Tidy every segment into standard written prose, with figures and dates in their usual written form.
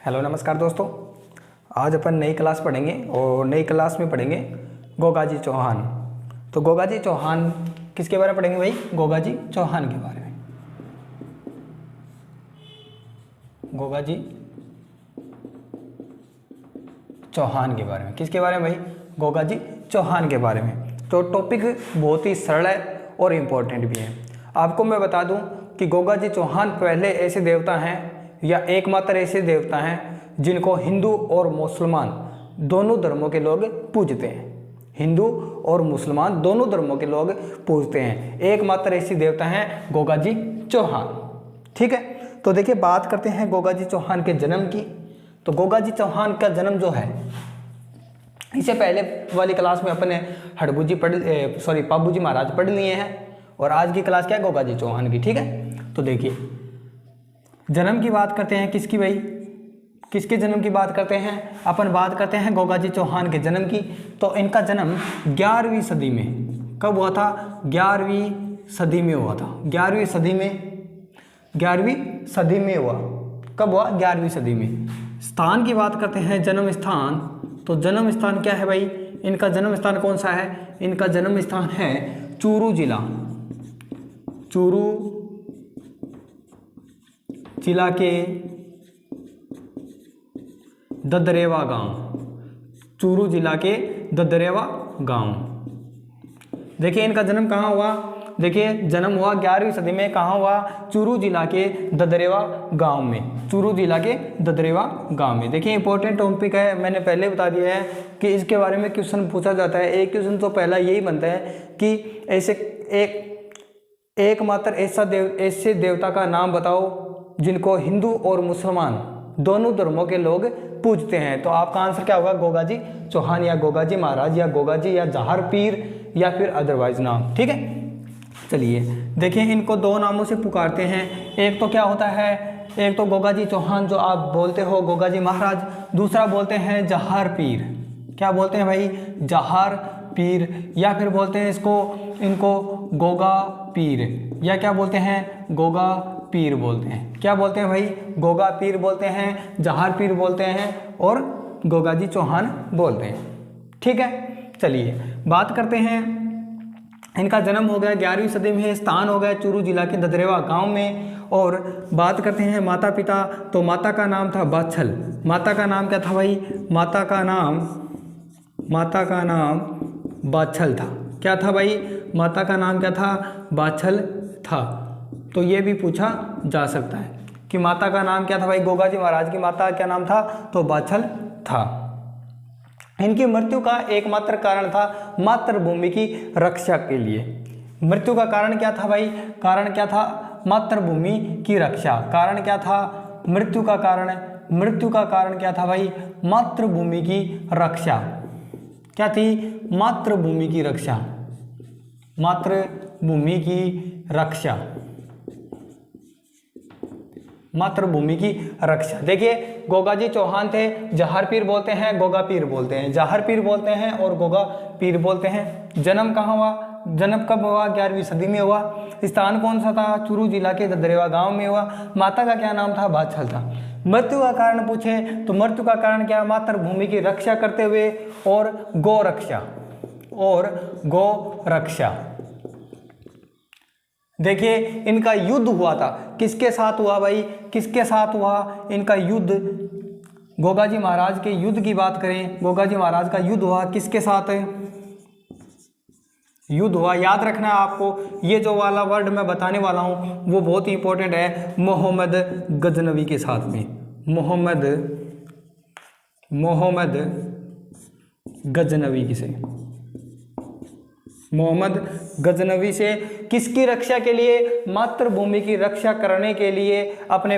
Hello नमस्कार दोस्तों। आज अपन नई क्लास पढ़ेंगे और नई क्लास में पढ़ेंगे गोगाजी चौहान। तो गोगाजी चौहान किसके बारे में पढ़ेंगे भाई? गोगाजी चौहान के बारे में। गोगाजी चौहान के बारे में किसके बारे में भाई? गोगाजी चौहान के बारे में। तो टॉपिक बहुत ही सरल है और इम्पोर्टेंट भी है। आपको मैं बता दूं कि गोगाजी चौहान पहले ऐसे देवता हैं या एकमात्र ऐसे देवता हैं जिनको हिंदू और मुसलमान दोनों धर्मों के लोग पूजते हैं। हिंदू और मुसलमान दोनों धर्मों के लोग पूजते हैं। एकमात्र ऐसे देवता हैं गोगाजी चौहान। ठीक है, तो देखिए बात करते हैं गोगाजी चौहान के जन्म की। तो गोगाजी चौहान का जन्म जो है, इससे पहले वाली क्लास में अपने पाबूजी महाराज पढ़ लिए हैं और आज की क्लास क्या है? गोगाजी चौहान की। ठीक है, तो देखिए जन्म की बात करते हैं। किसकी भाई? किसके जन्म की बात करते हैं? अपन बात करते हैं गोगाजी चौहान के जन्म की। तो इनका जन्म 11वीं सदी में कब हुआ था? 11वीं सदी में हुआ था। 11वीं सदी में हुआ। कब हुआ? 11वीं सदी में। स्थान की बात करते हैं, जन्म स्थान। तो जन्म स्थान क्या है भाई? इनका जन्म स्थान कौन सा है? इनका जन्म स्थान है चूरू जिला के ददरेवा गांव। चूरू जिला के ददरेवा गांव। देखिए इनका जन्म कहाँ हुआ? देखिए जन्म हुआ 11वीं सदी में। कहाँ हुआ? चूरू जिला के ददरेवा गांव में। चूरू जिला के ददरेवा गांव में। देखिए इंपॉर्टेंट टॉपिक है, मैंने पहले बता दिया है कि इसके बारे में क्वेश्चन पूछा जाता है। एक क्वेश्चन तो पहला यही बनता है कि ऐसे एकमात्र ऐसे देवता का नाम बताओ जिनको हिंदू और मुसलमान दोनों धर्मों के लोग पूजते हैं। तो आपका आंसर क्या होगा? गोगाजी चौहान या गोगाजी महाराज या गोगाजी या जहार पीर या फिर अदरवाइज नाम। ठीक है, चलिए देखिए इनको दो नामों से पुकारते हैं। एक तो क्या होता है? एक तो गोगाजी चौहान जो आप बोलते हो गोगाजी महाराज, दूसरा बोलते हैं जहार पीर। क्या बोलते हैं भाई? जहार पीर, या फिर बोलते हैं इनको गोगा पीर, या क्या बोलते हैं? गोगा पीर बोलते हैं। क्या बोलते हैं भाई? गोगा पीर बोलते हैं, जहार पीर बोलते हैं और गोगाजी चौहान बोलते हैं। ठीक है, चलिए बात करते हैं। इनका जन्म हो गया 11वीं सदी में। स्थान हो गया चूरू जिला के ददरेवा गांव में। और बात करते हैं माता पिता। तो माता का नाम था बाछल। माता का नाम क्या था भाई? माता का नाम बाछल था। क्या था भाई? माता का नाम क्या था? बाछल था। तो ये भी पूछा जा सकता है कि माता का नाम क्या था भाई? गोगाजी महाराज की माता क्या नाम था? तो बाछल था। इनकी मृत्यु का एकमात्र कारण था मातृभूमि की रक्षा के लिए। मृत्यु का कारण क्या था भाई? कारण क्या था? मातृभूमि की रक्षा। कारण क्या था? मृत्यु का कारण क्या था भाई? मातृभूमि की रक्षा। क्या थी? मातृभूमि की रक्षा। मातृभूमि की रक्षा। मातृभूमि की रक्षा। देखिए गोगाजी चौहान थे, जहार पीर बोलते हैं, गोगा पीर बोलते हैं। जहार पीर बोलते हैं और गोगा पीर बोलते हैं। जन्म कहाँ हुआ? जन्म कब हुआ? 11वीं सदी में हुआ। स्थान कौन सा था? चूरू जिला के ददरेवा गांव में हुआ। माता का क्या नाम था? बाछल था। मृत्यु का कारण पूछे तो मृत्यु का कारण क्या? मातृभूमि की रक्षा करते हुए और गौ रक्षा। देखिए इनका युद्ध हुआ था। किसके साथ हुआ भाई? किसके साथ हुआ इनका युद्ध? गोगाजी महाराज के युद्ध की बात करें, गोगाजी महाराज का युद्ध हुआ किसके साथ? युद्ध हुआ, याद रखना है आपको, ये जो वाला वर्ड मैं बताने वाला हूं वो बहुत ही इंपॉर्टेंट है। मोहम्मद गजनवी के साथ में। मोहम्मद गजनवी से किसकी रक्षा के लिए? मातृभूमि की रक्षा करने के लिए अपने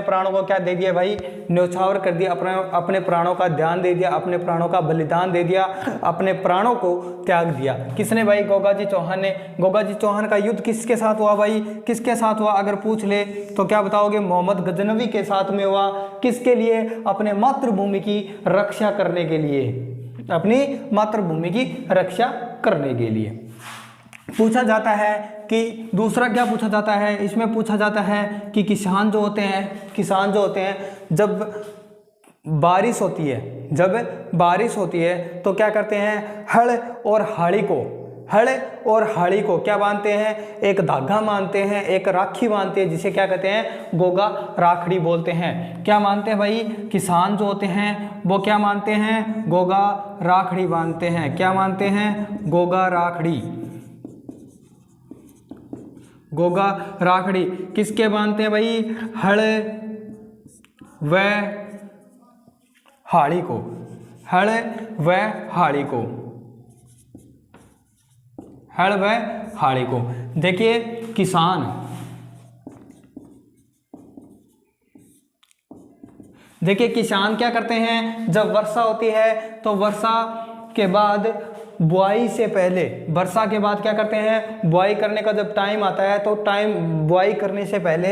प्राणों को क्या दे दिया भाई? न्यौछावर कर दिया। अपने प्राणों का ध्यान दे दिया, अपने प्राणों का बलिदान दे दिया, अपने प्राणों को त्याग दिया। किसने भाई? गोगाजी चौहान ने। गोगाजी चौहान का युद्ध किसके साथ हुआ भाई? किसके साथ हुआ अगर पूछ ले तो क्या बताओगे? मोहम्मद गजनवी के साथ में हुआ। किसके लिए? अपने मातृभूमि की रक्षा करने के लिए। अपनी मातृभूमि की रक्षा करने के लिए पूछा जाता है कि दूसरा क्या पूछा जाता है? इसमें पूछा जाता है कि किसान जो होते हैं जब बारिश होती है, जब बारिश होती है तो क्या करते हैं, हल और हाड़ी को क्या बांधते हैं, एक धागा बांधते हैं, एक राखी बांधते हैं, जिसे क्या कहते हैं, गोगा राखड़ी बोलते हैं। क्या मानते हैं भाई, किसान जो होते हैं वो क्या मानते हैं, गोगा राखड़ी बांधते हैं। क्या मानते हैं, गोगा राखड़ी। गोगा राखड़ी किसके बांधते हैं भाई, हल व हाड़ी को, हल व हाड़ी को, हल व हाड़ी को। देखिए किसान, देखिए किसान क्या करते हैं, जब वर्षा होती है तो वर्षा के बाद बुआई से पहले, वर्षा के बाद क्या करते हैं, बुआई करने का जब टाइम आता है तो बुआई करने से पहले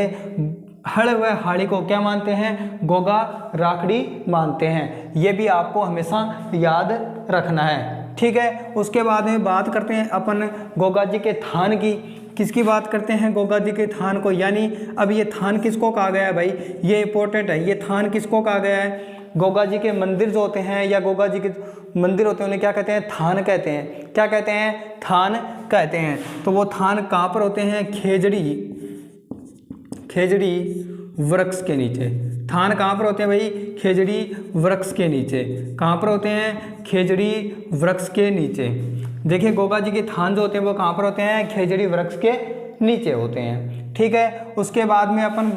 हल व हाड़ी को क्या मानते हैं, गोगा राखड़ी मानते हैं। ये भी आपको हमेशा याद रखना है, ठीक है। उसके बाद में बात करते हैं अपन गोगा जी के थान की। किसकी बात करते हैं, गोगा जी के थान को, यानी अब ये थान किसको कहा गया है भाई, ये इंपॉर्टेंट है, ये थान किसको कहा गया है, गोगा जी के मंदिर जो होते हैं या गोगा जी के मंदिर होते हैं उन्हें क्या कहते हैं, थान कहते हैं। क्या कहते हैं, थान कहते हैं। तो वो थान कहाँ पर होते हैं, खेजड़ी वृक्ष के नीचे। थान कहाँ पर होते हैं भाई, खेजड़ी वृक्ष के नीचे। कहाँ पर होते हैं, खेजड़ी वृक्ष के नीचे। देखिए गोगा जी के थान जो होते हैं वो कहाँ पर होते हैं, खेजड़ी वृक्ष के नीचे होते हैं, ठीक है। उसके बाद में अपन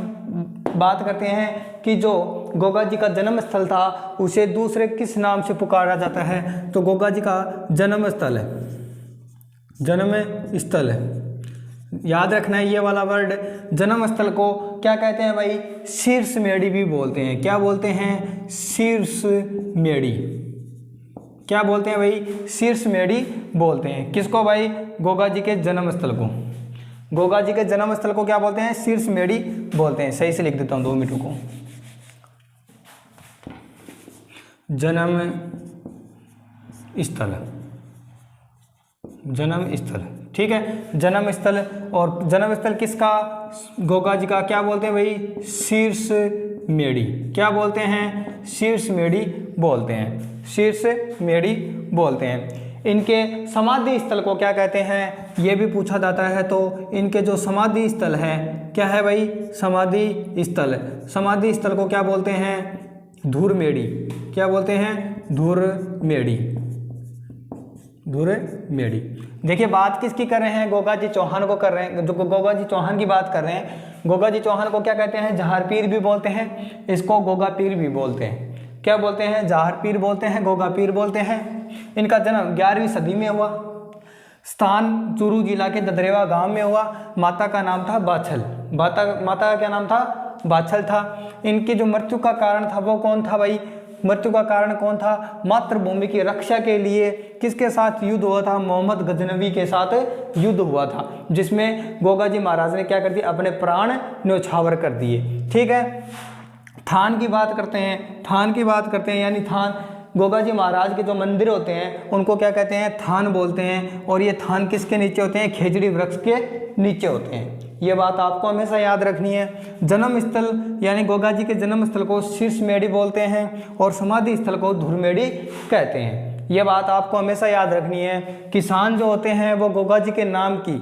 बात करते हैं कि जो गोगा जी का जन्म स्थल था उसे दूसरे किस नाम से पुकारा जाता है, तो गोगा जी का जन्म स्थल है, जन्म स्थल है, याद रखना है ये वाला वर्ड। जन्म स्थल को क्या कहते हैं भाई, शीर्ष मेड़ी भी बोलते हैं। क्या बोलते हैं, शीर्ष मेड़ी। क्या बोलते हैं भाई, शीर्ष मेड़ी बोलते हैं। किसको भाई, गोगा जी के जन्म स्थल को, गोगा जी के जन्म स्थल को क्या बोलते हैं, शीर्ष मेड़ी बोलते हैं। सही से लिख देता हूँ 2 मिनट को, जन्म स्थल, जन्म स्थल, ठीक है। जन्म स्थल, और जन्म स्थल किसका, गोगा जी का। क्या बोलते हैं भाई, शीर्ष मेड़ी। क्या बोलते हैं, शीर्ष मेड़ी बोलते हैं, शीर्ष मेड़ी बोलते हैं। इनके समाधि स्थल को क्या कहते हैं, ये भी पूछा जाता है। तो इनके जो समाधि स्थल है क्या है भाई, समाधि स्थल। समाधि स्थल को क्या बोलते हैं, धूर मेड़ी। क्या बोलते हैं, धूर मेड़ी, धूर मेड़ी। देखिए बात किसकी कर रहे हैं, गोगा जी चौहान को कर रहे हैं, जो गोगा जी चौहान की बात कर रहे हैं। गोगा जी चौहान को क्या कहते हैं, जहार पीर भी बोलते हैं, इसको गोगा पीर भी बोलते हैं। क्या बोलते हैं, जहार पीर बोलते हैं, गोगा पीर बोलते हैं। इनका जन्म 11वीं सदी में हुआ, स्थान चूरू जिला के ददरेवा गांव में हुआ। माता का नाम था बाछल, माता का क्या नाम था, बाछल था। इनकी जो मृत्यु का कारण था वो कौन था भाई, मृत्यु का कारण कौन था, मातृभूमि की रक्षा के लिए किसके साथ युद्ध हुआ था, मोहम्मद गजनवी के साथ युद्ध हुआ था, जिसमें गोगा जी महाराज ने क्या कर दिया, अपने प्राण न्यौछावर कर दिए, ठीक है। थान की बात करते हैं, थान की बात करते हैं, यानी थान, गोगा जी महाराज के जो मंदिर होते हैं उनको क्या कहते हैं, थान बोलते हैं। और ये थान किसके नीचे होते हैं, खेजड़ी वृक्ष के नीचे होते हैं। ये बात आपको हमेशा याद रखनी है। जन्म स्थल यानी गोगा जी के जन्म स्थल को शीर्ष मेड़ी बोलते हैं और समाधि स्थल को धूर मेड़ी कहते हैं। ये बात आपको हमेशा याद रखनी है। किसान जो होते हैं वो गोगा जी के नाम की,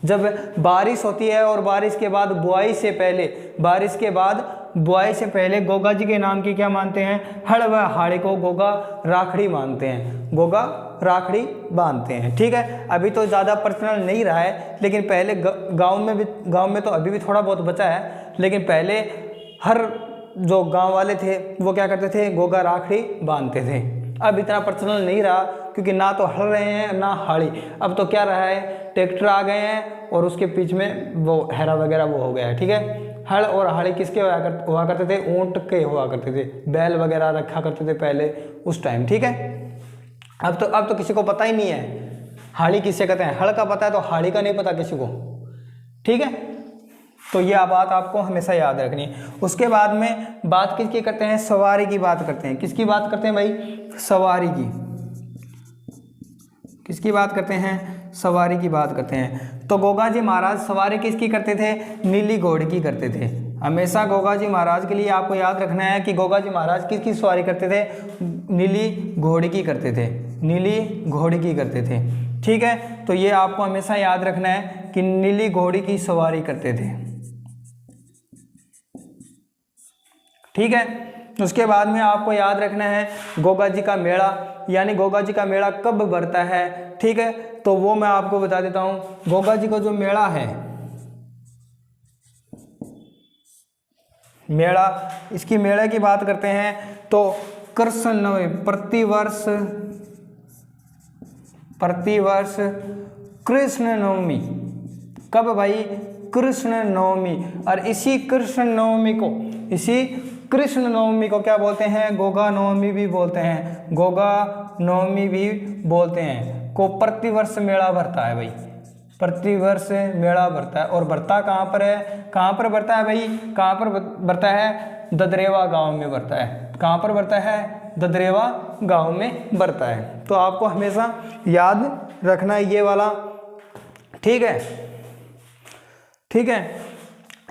जब बारिश होती है और बारिश के बाद बुआई से पहले, बारिश के बाद बुआई से पहले गोगा जी के नाम की क्या मानते हैं, हड़ व हाड़े को गोगा राखड़ी मानते हैं, गोगा राखड़ी बांधते हैं, ठीक है। अभी तो ज़्यादा पर्सनल नहीं रहा है, लेकिन पहले गांव में तो अभी भी थोड़ा बहुत बचा है, लेकिन पहले हर जो गांव वाले थे वो क्या करते थे, गोगा राखड़ी बांधते थे। अब इतना पर्सनल नहीं रहा, क्योंकि ना तो हल रहे हैं ना हाड़ी। अब तो क्या रहा है, ट्रैक्टर आ गए हैं और उसके बीच में वो हैरा वगैरह वो हो गया है, ठीक है। हल और हाड़ी किसके हुआ करते थे, ऊंट के हुआ करते थे, बैल वगैरह रखा करते थे पहले उस टाइम, ठीक है। अब तो किसी को पता ही नहीं है हाड़ी किससे कहते हैं, हल का पता है तो हाड़ी का नहीं पता किसी को, ठीक है। तो ये बात आपको हमेशा याद रखनी है। उसके बाद में बात किसकी करते हैं, सवारी की बात करते हैं। किसकी बात करते हैं भाई, सवारी की। किसकी बात करते हैं, सवारी की बात करते हैं। तो गोगा जी महाराज सवारी किसकी करते थे, नीली घोड़े की करते थे। हमेशा गोगा जी महाराज के लिए आपको याद रखना है कि गोगा जी महाराज किसकी सवारी करते थे, नीली घोड़ी की करते थे, नीली घोड़ी की करते थे। ठीक है, तो ये आपको हमेशा याद रखना है कि नीली घोड़ी की सवारी करते थे। ठीक है, उसके बाद में आपको याद रखना है गोगा जी का मेला, यानी गोगा जी का मेला कब भरता है। ठीक है, तो वो मैं आपको बता देता हूँ। गोगा जी का जो मेला है, मेला, इसकी मेले की बात करते हैं तो कृष्ण नवमी, प्रतिवर्ष कृष्ण नवमी। कब भाई, कृष्ण नवमी। और इसी कृष्ण नवमी को क्या बोलते हैं, गोगा नवमी भी बोलते हैं, गोगा नवमी भी बोलते हैं। को प्रतिवर्ष मेला भरता है भाई, प्रतिवर्ष मेला भरता है। और भरता कहाँ पर है, कहाँ पर भरता है भाई, कहाँ पर भरता है, ददरेवा गांव में भरता है। कहाँ पर भरता है, ददरेवा गांव में भरता है। तो आपको हमेशा याद रखना है ये वाला। ठीक है, ठीक है।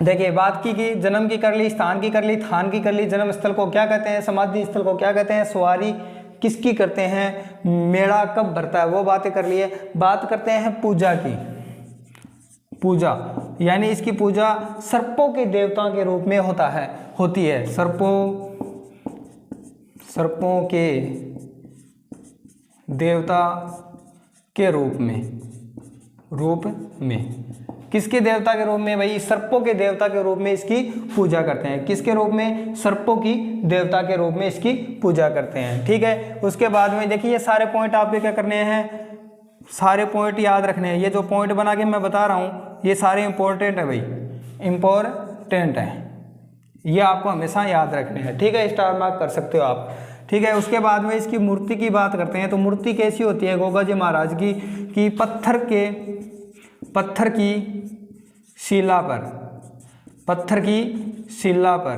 देखिए, बात की जन्म की कर ली, स्थान की कर ली, थान की कर ली, जन्म स्थल को क्या कहते हैं, समाधि स्थल को क्या कहते हैं, सवारी किसकी करते हैं, मेला कब भरता है, वो बातें कर लिए। बात करते हैं पूजा की। पूजा यानी इसकी पूजा सर्पों के देवता के रूप में होती है। सर्पों के देवता के रूप में किसके देवता के रूप में भाई, सर्पों के देवता के रूप में इसकी पूजा करते हैं। किसके रूप में, सर्पों की देवता के रूप में इसकी पूजा करते हैं। ठीक है, उसके बाद में देखिए ये सारे पॉइंट आपके क्या करने हैं, सारे पॉइंट याद रखने हैं। ये जो पॉइंट बना के मैं बता रहा हूँ ये सारे इंपॉर्टेंट है भाई, इंपॉर्टेंट है, ये आपको हमेशा याद रखने हैं। ठीक है, स्टार मार्क कर सकते हो आप। ठीक है, उसके बाद में इसकी मूर्ति की बात करते हैं। तो मूर्ति कैसी होती है गोगा जी महाराज की, कि पत्थर की शिला पर